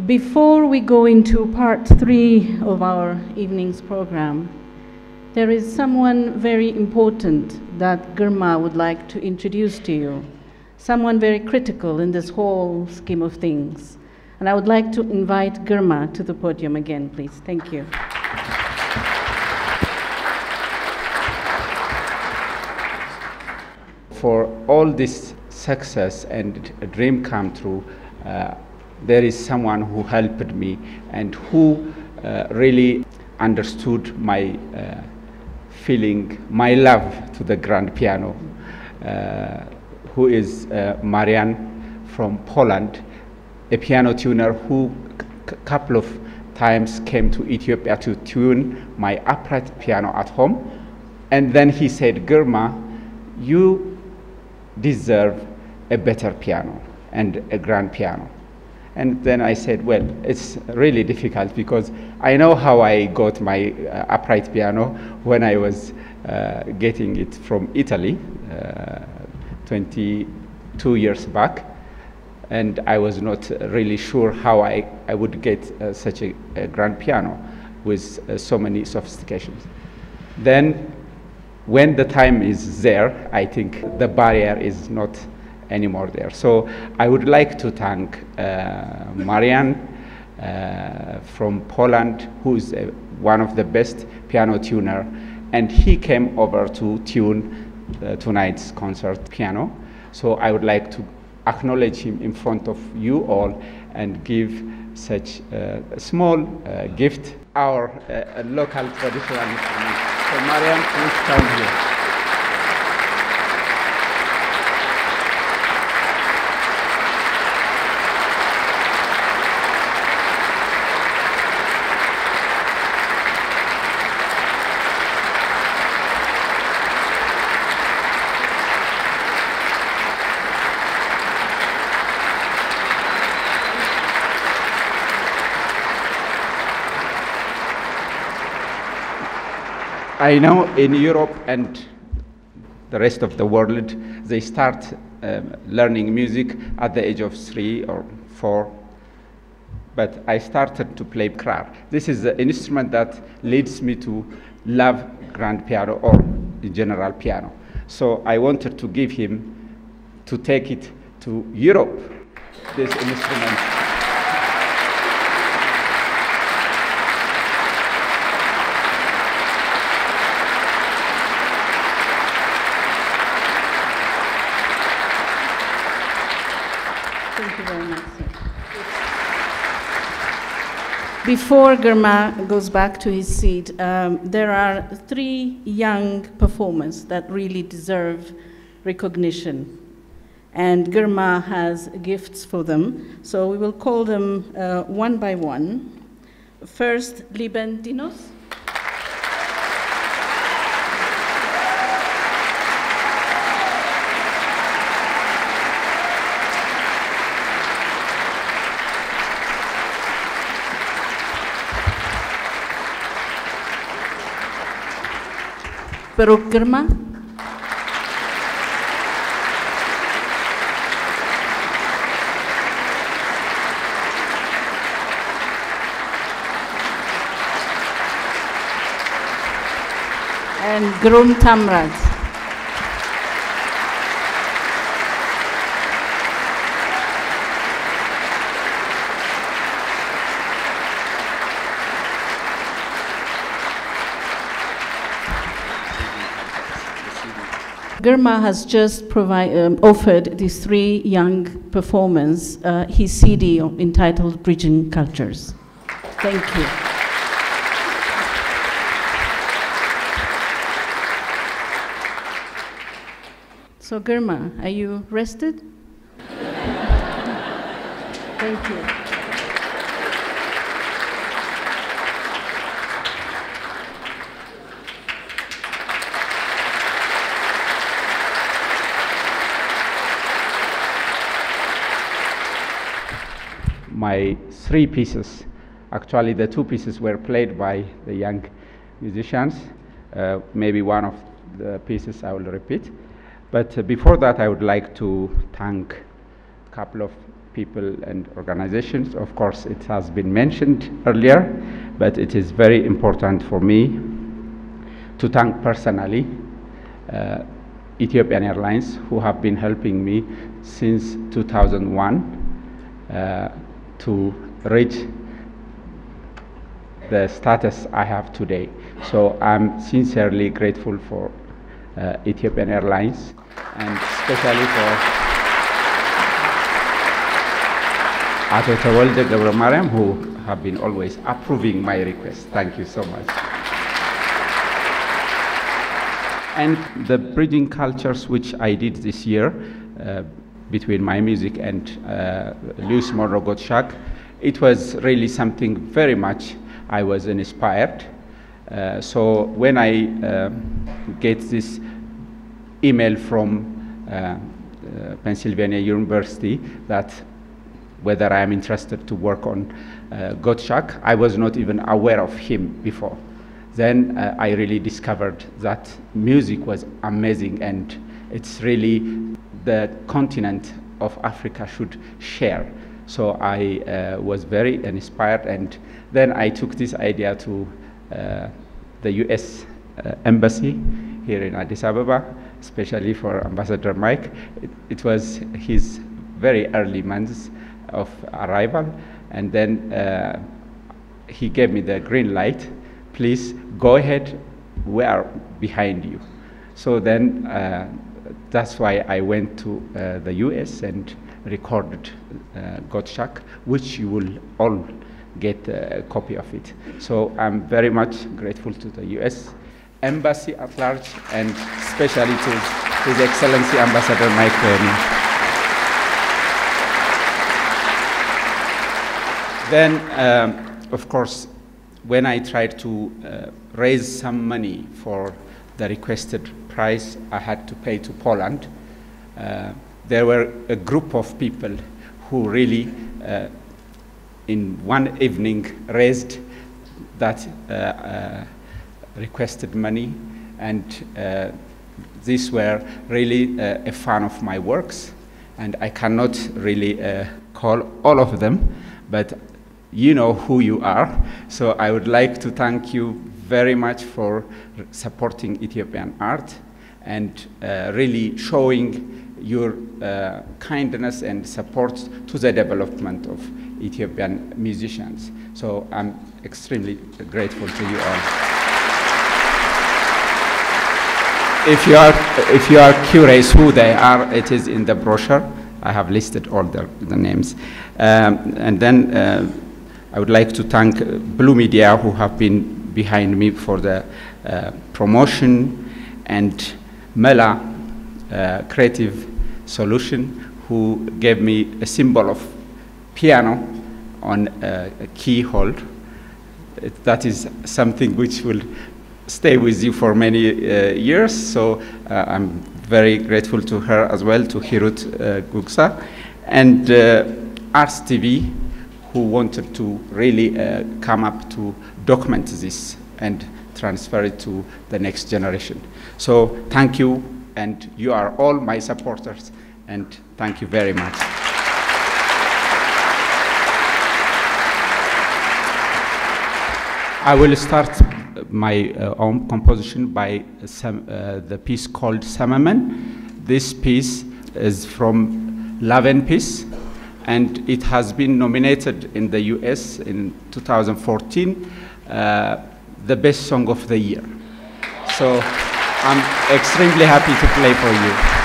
Before we go into part 3 of our evening's program, there is someone very important that Girma would like to introduce to you, someone very critical in this whole scheme of things. And I would like to invite Girma to the podium again, please. Thank you. For all this success and a dream come true, there is someone who helped me and who really understood my feeling, my love to the grand piano, who is Marian from Poland, a piano tuner who couple of times came to Ethiopia to tune my upright piano at home. And then he said, Girma, you deserve a better piano and a grand piano. And then I said, well, it's really difficult because I know how I got my upright piano when I was getting it from Italy 22 years back. And I was not really sure how I would get such a grand piano with so many sophistications. Then when the time is there, I think the barrier is not anymore there. So I would like to thank Marian from Poland, who is one of the best piano tuner, and he came over to tune tonight's concert piano. So I would like to acknowledge him in front of you all and give such a small gift, our local traditional instrument. So Marian, please come here. I know in Europe and the rest of the world, they start learning music at the age of 3 or 4. But I started to play krar. This is the instrument that leads me to love grand piano or in general piano. So I wanted to give him to take it to Europe, this instrument. Before Girma goes back to his seat, there are 3 young performers that really deserve recognition. And Girma has gifts for them. So we will call them one by one. First, Liben Dinos. Peruk Girma. And Grun Tamrat. Girma has just offered these 3 young performers his CD entitled Bridging Cultures. Thank you. So Girma, are you rested? Thank you. My 3 pieces, actually the 2 pieces were played by the young musicians. Maybe one of the pieces I will repeat. But before that, I would like to thank a couple of people and organizations. Of course, it has been mentioned earlier, but it is very important for me to thank personally Ethiopian Airlines, who have been helping me since 2001 to reach the status I have today. So I'm sincerely grateful for Ethiopian Airlines, and especially for Ato Tewolde ገብረ ማርያም, who have been always approving my request. Thank you so much. And the bridging cultures which I did this year between my music and Lewis Monroe Gottschalk, it was really something very much I was inspired. So when I get this email from Pennsylvania University that whether I am interested to work on Gottschalk, I was not even aware of him before. Then I really discovered that music was amazing, and it's really the continent of Africa should share. So I was very inspired, and then I took this idea to the US Embassy here in Addis Ababa, especially for Ambassador Mike. It was his very early months of arrival, and then he gave me the green light. Please go ahead, we are behind you. So then that's why I went to the US and recorded Gottschalk, which you will all get a copy of it. So I'm very much grateful to the US Embassy at large, and especially to His Excellency Ambassador Mike. Then, of course, when I tried to raise some money for the requested price I had to pay to Poland, there were a group of people who really, in one evening, raised that requested money, and these were really a fan of my works, and I cannot really call all of them, but you know who you are. So I would like to thank you very much for supporting Ethiopian art and really showing your kindness and support to the development of Ethiopian musicians. So I'm extremely grateful to you all. If you are curious who they are, it is in the brochure. I have listed all the names. And then I would like to thank Blue Media, who have been behind me for the promotion, and Mela Creative Solution, who gave me a symbol of piano on a keyhole. That is something which will stay with you for many years. So I'm very grateful to her as well, to Hirut Gugsa, and Arts TV, who wanted to really come up to document this and transfer it to the next generation. So thank you, and you are all my supporters, and thank you very much. I will start my own composition by the piece called Samaman. This piece is from Love and Peace, and it has been nominated in the US in 2014, the best song of the year. So I'm extremely happy to play for you.